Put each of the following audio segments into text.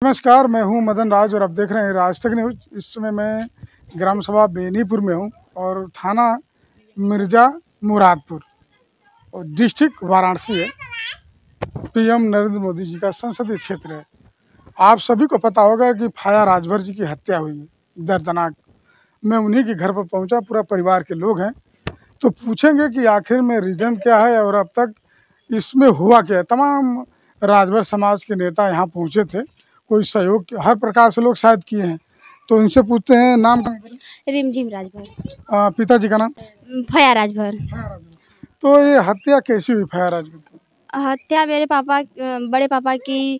नमस्कार, मैं हूं मदन राज और आप देख रहे हैं राज तक न्यूज। इस समय मैं ग्राम सभा बेनीपुर में हूं और थाना मिर्जा मुरादपुर और डिस्ट्रिक्ट वाराणसी है। पीएम नरेंद्र मोदी जी का संसदीय क्षेत्र है। आप सभी को पता होगा कि फाया राजभर जी की हत्या हुई है, दर्दनाक। मैं उन्हीं के घर पर पहुंचा, पूरा परिवार के लोग हैं, तो पूछेंगे कि आखिर में रीजन क्या है और अब तक इसमें हुआ क्या है। तमाम राजभर समाज के नेता यहाँ पहुँचे थे, कोई सहयोग हर प्रकार से लोग शायद किए हैं, तो इनसे पूछते हैं। नाम रिमझिम राजभर। पिताजी का नाम फया राजभर। तो ये हत्या कैसी हुई फया राजभर की? हत्या मेरे पापा, बड़े पापा की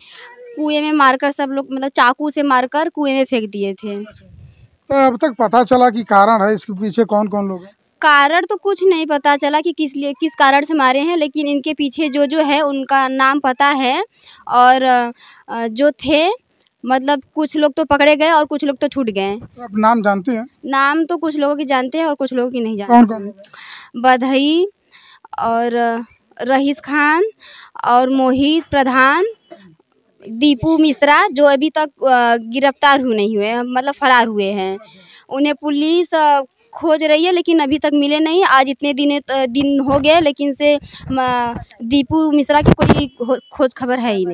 कुएं में मारकर, सब लोग मतलब चाकू से मारकर कुएं में फेंक दिए थे। तो अब तक पता चला कि कारण है इसके पीछे कौन कौन लोग हैं? कारण तो कुछ नहीं पता चला कि किस कारण से मारे हैं, लेकिन इनके पीछे जो है उनका नाम पता है। और जो थे मतलब कुछ लोग तो पकड़े गए और कुछ लोग तो छूट गए। तो आप नाम जानते हैं? नाम तो कुछ लोगों की जानते हैं और कुछ लोगों की नहीं जानते। कौन कौन? बधई और रईस खान और मोहित प्रधान, दीपू मिश्रा, जो अभी तक गिरफ्तार नहीं हुए, मतलब फरार हुए हैं। उन्हें पुलिस खोज रही है लेकिन अभी तक मिले नहीं। आज इतने दिन हो गए लेकिन से दीपू मिश्रा की कोई खोज खबर है ही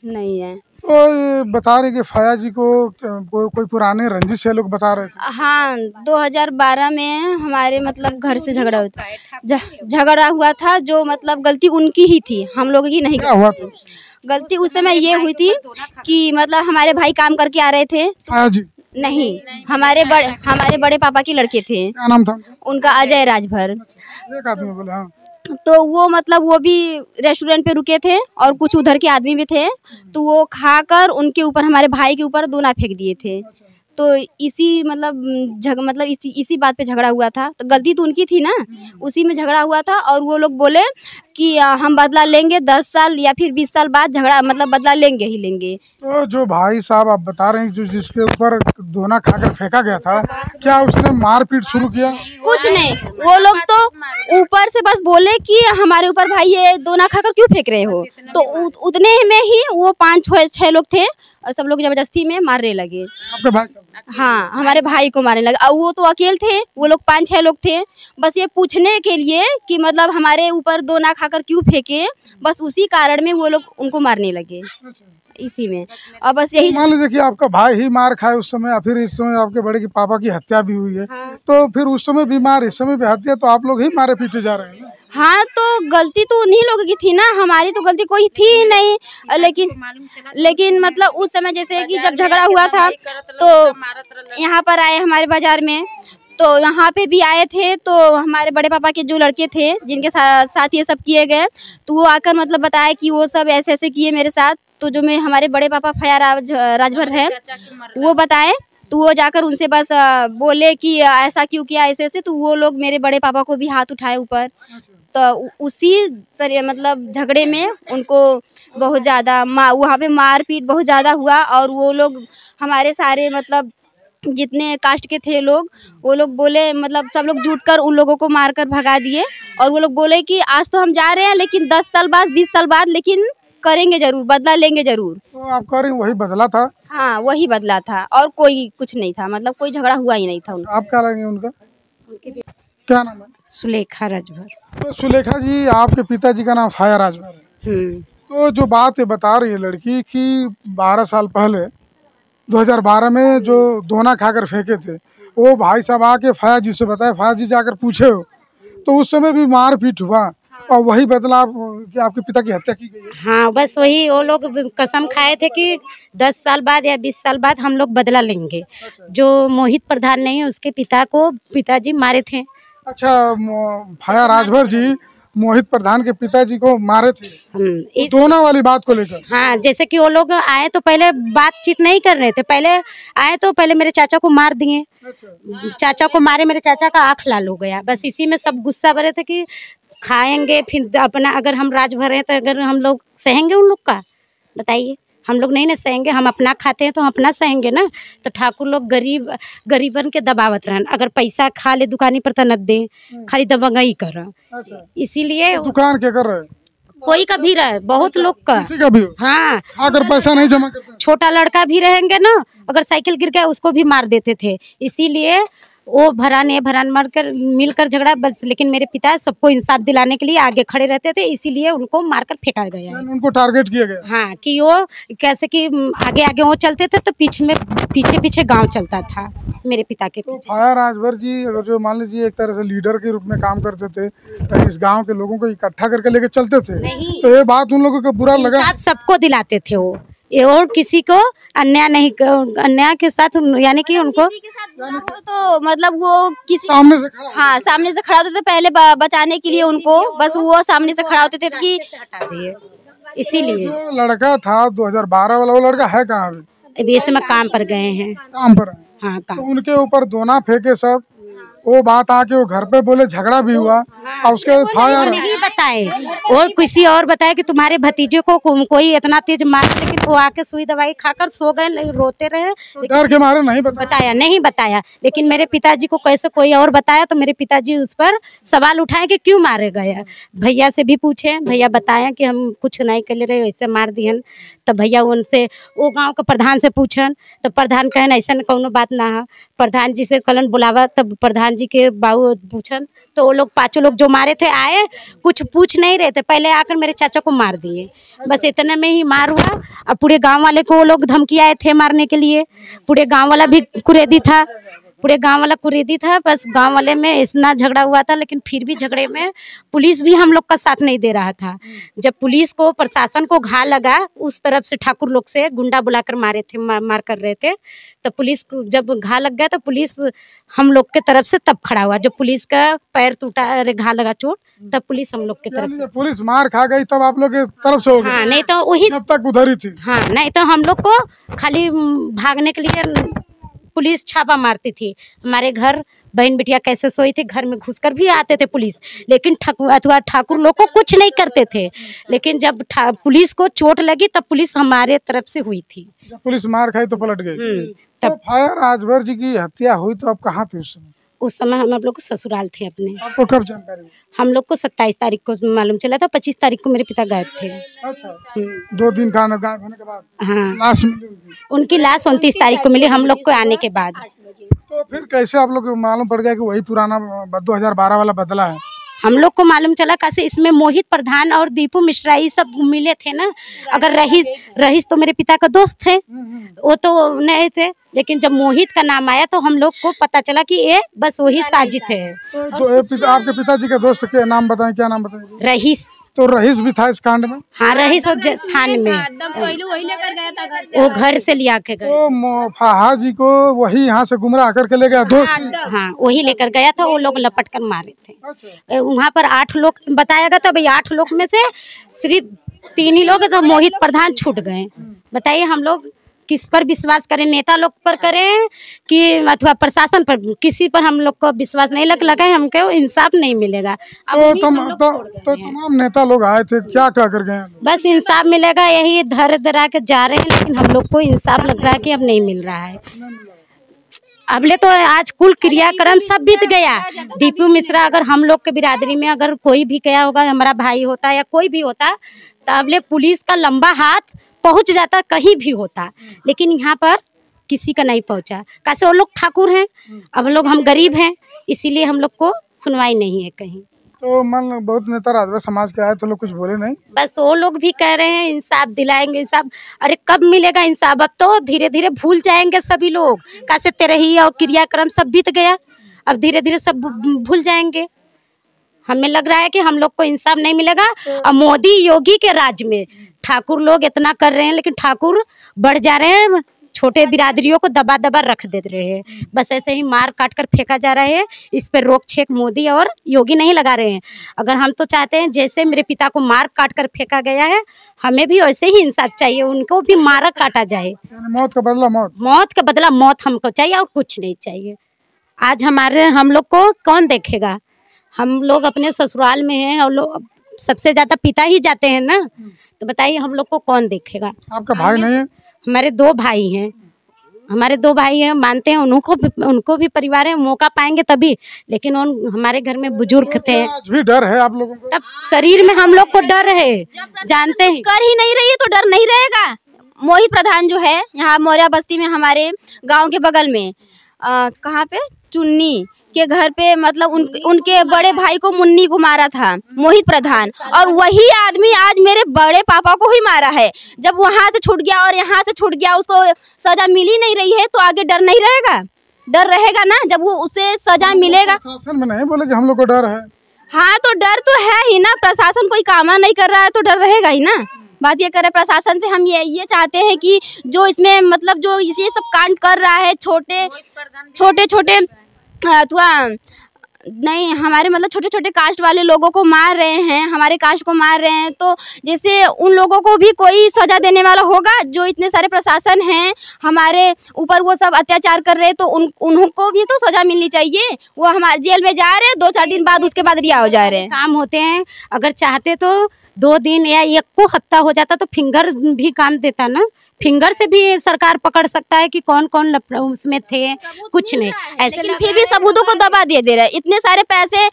नहीं है। तो ये बता रहे कि फया जी को कोई पुराने रंजिश है, लोग बता रहे थे। हाँ, 2012 में हमारे मतलब घर से झगड़ा हुआ था, जो मतलब गलती उनकी ही थी, हम लोगों की नहीं। क्या हुआ था? गलती उस समय ये हुई थी कि मतलब हमारे भाई काम करके आ रहे थे। फया जी नहीं, हमारे बड़े पापा के लड़के थे। क्या नाम था उनका? अजय राजभर। एक आदमी बोले। हाँ, तो वो मतलब वो भी रेस्टोरेंट पे रुके थे और कुछ उधर के आदमी भी थे, तो वो खाकर उनके ऊपर, हमारे भाई के ऊपर दोना फेंक दिए थे। तो इसी मतलब इसी बात पे झगड़ा हुआ था। तो गलती तो उनकी थी ना, उसी में झगड़ा हुआ था। और वो लोग बोले कि हम बदला लेंगे 10 साल या फिर 20 साल बाद, झगड़ा मतलब बदला लेंगे ही लेंगे। तो जो भाई साहब आप बता रहे हैं, जो जिसके ऊपर दोना खाकर फेंका गया था, क्या उसने मारपीट शुरू किया? कुछ नहीं, वो लोग तो ऊपर से बस बोले कि हमारे ऊपर भाई ये दोना खाकर क्यों फेंक रहे हो। तो उतने में ही वो 5-6 लोग थे और सब लोग जबरदस्ती में मारने लगे। आपके भाई साहब? हाँ, हमारे भाई को मारने लगे। और वो तो अकेले थे, वो लोग 5-6 लोग थे, बस ये पूछने के लिए कि मतलब हमारे ऊपर दोना खाकर क्यों फेंके, बस उसी कारण में वो लोग उनको मारने लगे इसी में। और बस यही। मान लीजिए कि आपका भाई ही मार खाए उस समय, या फिर इस समय आपके बड़े की पापा की हत्या भी हुई है। हाँ। तो फिर उस समय भी मार, इस समय भी हत्या, तो आप लोग ही मारे पीटे जा रहे हैं ना? हाँ, तो गलती तो उन्हीं लोगों की थी ना, हमारी तो गलती कोई थी ही नहीं। लेकिन मतलब उस समय जैसे कि जब झगड़ा हुआ था तो यहाँ पर आए हमारे बाजार में, तो यहाँ पे भी आए थे। तो हमारे बड़े पापा के जो लड़के थे जिनके साथ ये सब किए गए, तो वो आकर मतलब बताया कि वो सब ऐसे ऐसे किए मेरे साथ। तो जो मैं हमारे बड़े पापा फया राजभर हैं, वो बताएं, तो वो जाकर उनसे बस बोले कि ऐसा क्यों किया, ऐसे ऐसे। तो वो लोग मेरे बड़े पापा को भी हाथ उठाए ऊपर। तो उसी मतलब झगड़े में उनको बहुत ज़्यादा वहाँ पे मारपीट बहुत ज़्यादा हुआ। और वो लोग हमारे सारे मतलब जितने कास्ट के थे लोग, वो लोग बोले मतलब सब लोग जुटकर उन लोगों को मारकर भगा दिए। और वो लोग बोले कि आज तो हम जा रहे हैं लेकिन 10 साल बाद 20 साल बाद लेकिन करेंगे जरूर, बदला लेंगे जरूर। तो आप कह रहे हैं वही बदला था? हाँ, वही बदला था और कोई कुछ नहीं था, मतलब कोई झगड़ा हुआ ही नहीं था उनका। आप क्या लगेंगे उनका? क्या नाम है? सुलेखा राजभर। तो सुलेखा जी, आपके पिताजी का नाम फया राजभर है। तो जो बात ये बता रही है लड़की कि 12 साल पहले 2012 में जो दोना खाकर फेंके थे, वो भाई साहब आके फया जी से बताए, फया जी जाकर पूछे हो, तो उस समय भी मारपीट हुआ और वही बदला कि आपके पिता की हत्या की गई है। हाँ, बस वही वो लोग कसम खाए थे कि 10 साल बाद या 20 साल बाद हम लोग बदला लेंगे। जो मोहित प्रधान नहीं है, उसके पिताजी मारे थे। अच्छा, फया राजभर जी मोहित प्रधान के पिताजी को मारे थे दोना वाली बात को लेकर। हाँ, जैसे कि वो लोग आए तो पहले बातचीत नहीं कर रहे थे, पहले आए तो पहले मेरे चाचा को मार दिए। चाचा को मारे, मेरे चाचा का आँख लाल हो गया। बस इसी में सब गुस्सा भरे थे कि खाएंगे फिर अपना, अगर हम राजभर हैं तो अगर हम लोग सहेंगे उन लोग का, बताइए। हम लोग नहीं ना सहेंगे, हम अपना खाते हैं तो हम अपना सहेंगे ना। तो ठाकुर लोग गरीबन के दबावत रहन, अगर पैसा खा ले दुकानी पर तो न दे, खाली दबंगई कर। इसीलिए दुकान क्या कर रहे हैं? कोई का भी रहे, बहुत लोग का। किसी का भी हो, हाँ, अगर पैसा नहीं जमा करते। छोटा लड़का भी रहेंगे ना, अगर साइकिल गिर गया उसको भी मार देते थे। इसीलिए वो भरान मारकर मिलकर झगड़ा बस, लेकिन मेरे पिता सबको इंसाफ दिलाने के लिए आगे खड़े रहते थे, इसीलिए उनको मारकर फेंका गया है। उनको टारगेट किया गया। हाँ, कि वो कैसे कि आगे आगे वो चलते थे तो पीछे पीछे गांव चलता था मेरे पिता के पीछे। फाया राजभर जी अगर जो मान लीजिए एक तरह से लीडर के रूप में काम करते थे, इस गांव के लोगों को इकट्ठा करके लेके चलते थे, तो ये बात उन लोगों को बुरा लगा। इंसाफ सबको दिलाते थे वो, और किसी को अन्याय के साथ, यानी कि उनको तो मतलब वो किसी सामने से खड़ा। हाँ, सामने से खड़ा होते थे पहले बचाने के लिए उनको, बस वो सामने से खड़ा होते थे कि हटा दिए। इसीलिए जो लड़का था 2012 वाला, वो लड़का है कहाँ अभी? अभी ऐसे में काम पर गए हैं। काम पर है। हाँ, काम। तो उनके ऊपर दोना फेंके सब, वो बात आके वो घर पे बोले, झगड़ा भी हुआ और उसके बाद फायर नहीं बताए, और किसी और बताया कि तुम्हारे भतीजे को कोई इतना तेज मारा, लेकिन वो आके सुई दवाई खाकर सो गए, रोते रहे। डर के मारे नहीं बताया, लेकिन मेरे पिताजी को कैसे कोई और बताया, तो मेरे पिताजी उस पर सवाल उठाए कि क्यों मारे गए। भैया से भी पूछे, भैया बताया कि हम कुछ नहीं कर रहे, ऐसे मार दिहन। तब भैया उनसे वो गाँव के प्रधान से पूछन, तो प्रधान कहन ऐसा कोनो बात ना है। प्रधान जी से कलन बुलावा, तब प्रधान जी के बाबू पूछन, तो वो लोग पांचों लोग जो मारे थे आए, कुछ पूछ नहीं रहे थे, पहले आकर मेरे चाचा को मार दिए। बस इतने में ही मार हुआ, और पूरे गांव वाले को वो लोग धमकी आए थे मारने के लिए। पूरे गांव वाला भी कुरेदी था, बस गांव वाले में इतना झगड़ा हुआ था, लेकिन फिर भी झगड़े में पुलिस भी हम लोग का साथ नहीं दे रहा था। जब पुलिस को, प्रशासन को घा लगा, उस तरफ से ठाकुर लोग से गुंडा बुलाकर मारे थे, मार कर रहे थे, तो पुलिस को जब घा लग गया तो पुलिस हम लोग के तरफ से तब खड़ा हुआ। जब पुलिस का पैर टूटा, अरे घा लगा चोट, तब पुलिस हम लोग के तरफ से। पुलिस मार खा गई तब आप लोग के तरफ से हो गए? हाँ, नहीं तो वही जब तक उधर ही थी। हाँ, नहीं तो हम लोग को खाली भागने के लिए पुलिस छापा मारती थी। हमारे घर बहन बिटिया कैसे सोई थी, घर में घुसकर भी आते थे पुलिस, लेकिन ठाकुर लोग को कुछ नहीं करते थे। लेकिन जब पुलिस को चोट लगी तब पुलिस हमारे तरफ से हुई थी। जब पुलिस मार खाई तो पलट गई। तब तो फाया राजभर जी की हत्या हुई तो आप कहाँ थे उस समय? उस समय हम लोग ससुराल थे अपने। आपको कब जानकारी हुई? हम लोग को 27 तारीख को मालूम चला था, 25 तारीख को मेरे पिता गायब थे। अच्छा, 2 दिन गायब होने के बाद हाँ, लाश मिली उनकी लाश 29 तारीख को मिली हम लोग को आने के बाद। तो फिर कैसे आप लोग को मालूम पड़ गया कि वही पुराना 2012 वाला बदला है? हम लोग को मालूम चला कैसे, इसमें मोहित प्रधान और दीपू मिश्रा ये सब मिले थे ना। अगर रहीश तो मेरे पिता का दोस्त थे, वो तो नहीं थे, लेकिन जब मोहित का नाम आया तो हम लोग को पता चला कि ये बस वही साजिद है। तो आपके पिताजी का दोस्त के नाम बताएं, क्या नाम बताएं? रहीश। तो रहीश भी था इस कांड में? हाँ, रहीश थाने में वही लेकर गया था घर से। वो घर से लिया के गए। तो फाहा जी को वही यहाँ से गुमराह करके ले गया दोस्त? हाँ, वही लेकर गया था, वो लोग लपट कर मारे थे। वहाँ पर 8 लोग बताया गया था, भाई 8 लोग में से सिर्फ 3 ही लोग तो मोहित प्रधान छूट गए। बताइए हम लोग किस पर विश्वास करें, नेता लोग पर करें कि अथवा प्रशासन पर? किसी पर हम लोग को विश्वास नहीं लगा, हमको इंसाफ नहीं मिलेगा। तो तमाम नेता लोग आए थे, क्या क्या कर गए? बस इंसाफ मिलेगा यही धर धरा के जा रहे हैं, लेकिन हम लोग को इंसाफ लग रहा है कि अब नहीं मिल रहा है। अबले तो आज कुल क्रियाक्रम सब बीत गया। दीपू मिश्रा अगर हम लोग के बिरादरी में अगर कोई भी गया होगा, हमारा भाई होता या कोई भी होता, तो अबले पुलिस का लंबा हाथ पहुंच जाता, कहीं भी होता, लेकिन यहाँ पर किसी का नहीं पहुंचा। कैसे वो लोग ठाकुर हैं, अब लोग हम गरीब हैं, इसीलिए हम लोग को सुनवाई नहीं है कहीं। तो मन बहुत नेता राजभर समाज के आए तो लोग कुछ बोले नहीं? बस वो लोग भी कह रहे हैं इंसाफ दिलाएंगे, इंसाफ। अरे कब मिलेगा इंसाफ? अब तो धीरे धीरे भूल जाएंगे सभी लोग। कैसे तेरही और क्रियाक्रम सब बीत गया, अब धीरे धीरे सब भूल जाएंगे। हमें लग रहा है कि हम लोग को इंसाफ नहीं मिलेगा। और मोदी योगी के राज में ठाकुर लोग इतना कर रहे हैं, लेकिन ठाकुर बढ़ जा रहे हैं, छोटे बिरादरियों को दबा दबा रख दे रहे हैं। बस ऐसे ही मार काट कर फेंका जा रहा है। इस पर रोक छेक मोदी और योगी नहीं लगा रहे हैं। अगर हम तो चाहते हैं जैसे मेरे पिता को मार काट कर फेंका गया है, हमें भी वैसे ही इंसाफ चाहिए, उनको भी मारा काटा जाए। मौत का बदला मौत का बदला मौत हमको चाहिए और कुछ नहीं चाहिए। आज हम लोग को कौन देखेगा? हम लोग अपने ससुराल में हैं और लोग सबसे ज्यादा पिता ही जाते हैं ना, तो बताइए हम लोग को कौन देखेगा? आपका भाई नहीं है? हमारे 2 भाई हैं। हमारे 2 भाई हैं, मानते हैं, उनको भी परिवार है, मौका पाएंगे तभी। लेकिन हमारे घर में बुजुर्ग थे, आज भी डर है आप लोगों को? तब शरीर में हम लोग को डर है, जानते हैं। कर ही नहीं रही है तो डर नहीं रहेगा। मोहित प्रधान जो है यहाँ मौर्या बस्ती में, हमारे गांव के बगल में, कहाँ पे, चुन्नी के घर पे, मतलब उनके बड़े भाई को मुन्नी को मारा था मोहित प्रधान, और वही आदमी आज मेरे बड़े पापा को ही मारा है। जब वहाँ से छूट गया और यहाँ से छूट गया, उसको सजा मिल ही नहीं रही है, तो आगे डर नहीं रहेगा? डर रहेगा ना, जब वो उसे सजा मिलेगा। प्रशासन में नहीं बोले कि हम लोग को डर है? हाँ, तो डर तो है ही ना। प्रशासन कोई काम नहीं कर रहा है तो डर रहेगा ही ना। बात ये करे प्रशासन से, हम ये चाहते हैं कि जो इसमें मतलब जो ये सब कांड कर रहा है, छोटे नहीं, हमारे मतलब छोटे छोटे कास्ट वाले लोगों को मार रहे हैं, हमारे कास्ट को मार रहे हैं, तो जैसे उन लोगों को भी कोई सजा देने वाला होगा। जो इतने सारे प्रशासन हैं हमारे ऊपर, वो सब अत्याचार कर रहे हैं, तो उनको भी तो सजा मिलनी चाहिए। वो हमारे जेल में जा रहे हैं, 2-4 दिन बाद उसके बाद रिहा हो जा रहे हैं। काम होते हैं, अगर चाहते तो 2 दिन या 1 हफ्ता हो जाता तो फिंगर भी काम देता ना। फिंगर से भी सरकार पकड़ सकता है कि कौन कौन उसमें थे, कुछ नहीं ऐसे। लेकिन फिर भी सबूतों को दबा दे रहे हैं। इतने सारे पैसे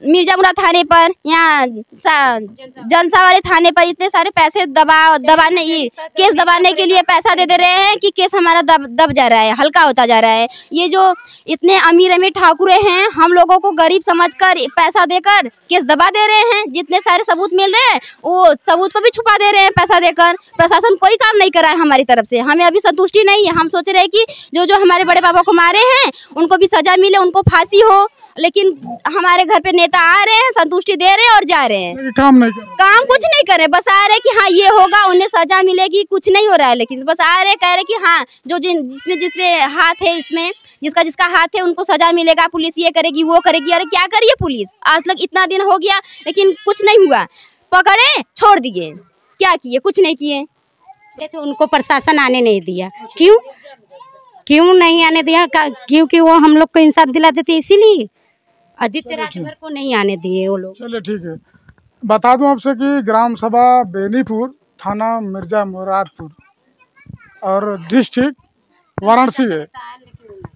मिर्जापुरा थाने पर, यहाँ जनसा वाले थाने पर इतने सारे पैसे दबाने, केस दबाने के लिए पैसा दे रहे हैं कि केस हमारा दब जा रहा है, हल्का होता जा रहा है। ये जो इतने अमीर ठाकुरे हैं, हम लोगों को गरीब समझकर पैसा देकर केस दबा दे रहे हैं। जितने सारे सबूत मिल रहे हैं वो सबूत को भी छुपा दे रहे हैं पैसा देकर। प्रशासन कोई काम नहीं कर रहा है हमारी तरफ से। हमें अभी संतुष्टि नहीं है। हम सोच रहे हैं कि जो हमारे बड़े पापा को मारे हैं उनको भी सजा मिले, उनको फांसी हो। लेकिन हमारे घर पे नेता आ रहे हैं, संतुष्टि दे रहे हैं और जा रहे हैं, काम कुछ नहीं कर रहे। बस आ रहे कि हाँ ये होगा, उन्हें सजा मिलेगी, कुछ नहीं हो रहा है। लेकिन बस आ रहे, कह रहे कि हाँ जो जिसमें हाथ है, इसमें जिसका हाथ है उनको सजा मिलेगा, पुलिस ये करेगी वो करेगी। अरे क्या करिए पुलिस, आज तक इतना दिन हो गया लेकिन कुछ नहीं हुआ। पकड़े छोड़ दिए, क्या किए? कुछ नहीं किए। तो उनको प्रशासन आने नहीं दिया। क्यों नहीं आने दिया? क्योंकि वो हम लोग को इंसाफ दिला देते, इसीलिए आदित्य राजभर को नहीं आने दिए वो लोग। चलिए ठीक है। बता दूं आपसे कि ग्राम सभा बेनीपुर, थाना मिर्जा मुरादपुर और डिस्ट्रिक्ट वाराणसी है।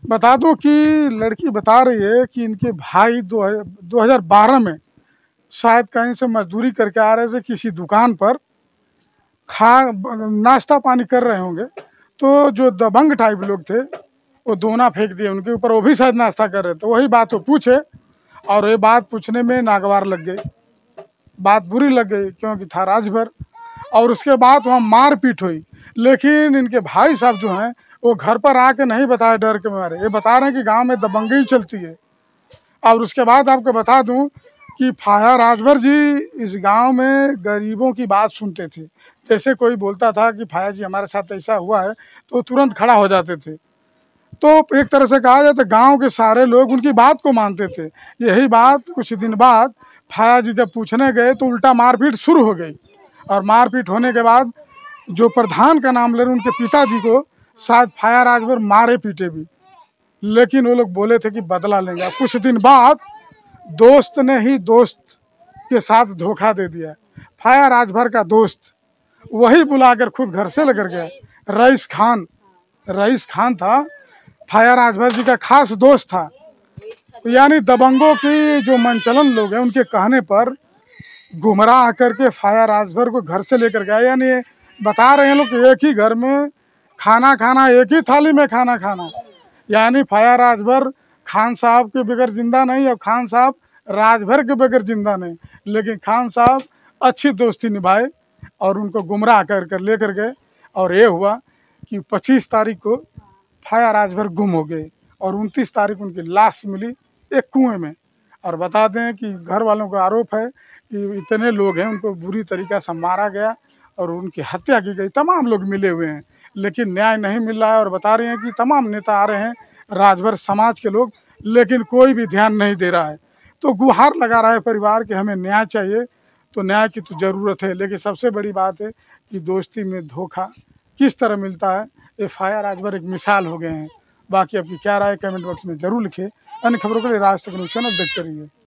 बता दूं कि लड़की बता रही है कि इनके भाई 2012 में शायद कहीं से मजदूरी करके आ रहे थे, किसी दुकान पर नाश्ता पानी कर रहे होंगे, तो जो दबंग टाइप लोग थे वो दोना फेंक दिए उनके ऊपर। वो भी शायद नाश्ता कर रहे थे। वही बात वो पूछे और ये बात पूछने में नागवार लग गई, बात बुरी लग गई क्योंकि था राजभर। और उसके बाद वहाँ मारपीट हुई। लेकिन इनके भाई साहब जो हैं वो घर पर आके नहीं बताए डर के मारे। ये बता रहे हैं कि गांव में दबंगी चलती है। और उसके बाद आपको बता दूं कि फाया राजभर जी इस गांव में गरीबों की बात सुनते थे। जैसे कोई बोलता था कि फाया जी हमारे साथ ऐसा हुआ है तो तुरंत खड़ा हो जाते थे। तो एक तरह से कहा जाए तो गांव के सारे लोग उनकी बात को मानते थे। यही बात कुछ दिन बाद फाया जी जब पूछने गए तो उल्टा मारपीट शुरू हो गई। और मारपीट होने के बाद जो प्रधान का नाम ले रहे उनके पिताजी को शायद फाया राजभर मारे पीटे भी, लेकिन वो लोग बोले थे कि बदला लेंगे। कुछ दिन बाद दोस्त ने ही दोस्त के साथ धोखा दे दिया। फाया राजभर का दोस्त वही बुलाकर खुद घर से लेकर गया। रईस खान था, फाया राजभर जी का खास दोस्त था। यानी दबंगों की जो मनचलन लोग हैं उनके कहने पर गुमराह करके फाया राजभर को घर से लेकर गया। यानी बता रहे हैं लोग एक ही घर में खाना खाना, एक ही थाली में खाना खाना। यानी फाया राजभर खान साहब के बगैर जिंदा नहीं, और खान साहब राजभर के बगैर जिंदा नहीं। लेकिन खान साहब अच्छी दोस्ती निभाए और उनको गुमराह कर लेकर गए। और ये हुआ कि 25 तारीख को फाया राजभर गुम हो गए और 29 तारीख उनकी लाश मिली एक कुएं में। और बता दें कि घर वालों का आरोप है कि इतने लोग हैं उनको बुरी तरीक़ा से मारा गया और उनकी हत्या की गई। तमाम लोग मिले हुए हैं लेकिन न्याय नहीं मिल रहा है। और बता रहे हैं कि तमाम नेता आ रहे हैं, राजभर समाज के लोग, लेकिन कोई भी ध्यान नहीं दे रहा है। तो गुहार लगा रहा है परिवार कि हमें न्याय चाहिए। तो न्याय की तो ज़रूरत है, लेकिन सबसे बड़ी बात है कि दोस्ती में धोखा किस तरह मिलता है, ये फाया राजभर एक मिसाल हो गए हैं। बाकी आपकी क्या राय कमेंट बॉक्स में ज़रूर लिखें। अन्य खबरों के लिए राज तक न्यूज़ चैनल देखते रहिए।